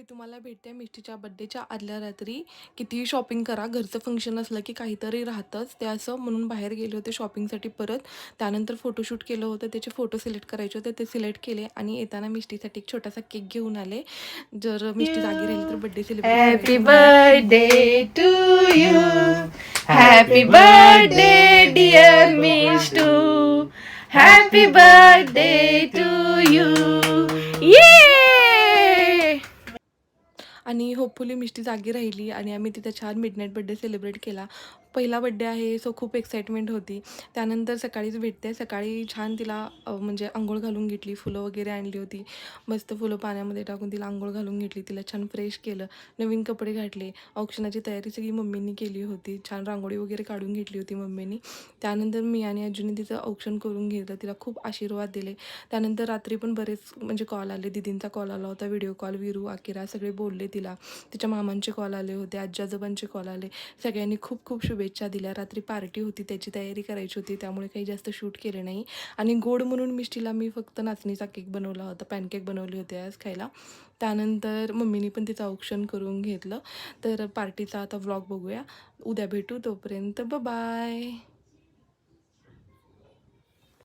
मी तुम्हाला भेटते मिष्टीच्या बड्डेच्या आदल्या रात्री. कितीही शॉपिंग करा, घरचं फंक्शन असलं की काहीतरी राहतंच. ते असं म्हणून बाहेर गेले होते शॉपिंगसाठी परत. त्यानंतर फोटोशूट केलं होतं, त्याचे फोटो सिलेक्ट करायचे होते, ते सिलेक्ट केले आणि येताना मिष्टीसाठी एक छोटासा केक घेऊन आले. जर मिष्टी जागी राहिली तर बड्डे सेलिब्रेट Happy करायचं म्हणून. birthday to you. Happy birthday, dear Mishtu. Happy birthday to you. Yay! आणि होपफुली मिष्टी जागी राहिली आणि आम्ही तिथं छान मिडनाईट बड्डे सेलिब्रेट केला. पहिला बड्डे आहे सो खूप एक्साइटमेंट होती. त्यानंतर सकाळीच भेटते. सकाळी छान तिला म्हणजे अंघोळ घालून घेतली, फुलं वगैरे आणली होती. मस्त फुलं पाण्यामध्ये टाकून तिला अंघोळ घालून घेतली, तिला छान फ्रेश केलं, नवीन कपडे घातले. औक्षणाची तयारी सगळी मम्मींनी केली होती. छान रांगोळी वगैरे काढून घेतली होती मम्मींनी. त्यानंतर मी आणि आजीने तिचं औक्षण करून घेतलं, तिला खूप आशीर्वाद दिले. त्यानंतर रात्री पण बरेच म्हणजे कॉल आले. दीदींचा कॉल आला होता, व्हिडिओ कॉल, विरू, आकिरा सगळे बोलले तिला. तिच्या मामांचे कॉल आले होते, आजी आजोबांचे कॉल आले. सगळ्यांनी खूप खूप शुभेच्छा दिल्या. रात्री पार्टी होती, त्याची तयारी करायची होती, त्यामुळे काही जास्त शूट केले नाही. आणि गोड म्हणून मिष्टीला मी फक्त नाचणीचा केक बनवला होता, पॅनकेक बनवले होते आज खायला. त्यानंतर मम्मीनी पण तिचं औक्षण करून घेतलं. तर पार्टीचा आता व्लॉग बघूया, उद्या भेटू. तोपर्यंत बाय.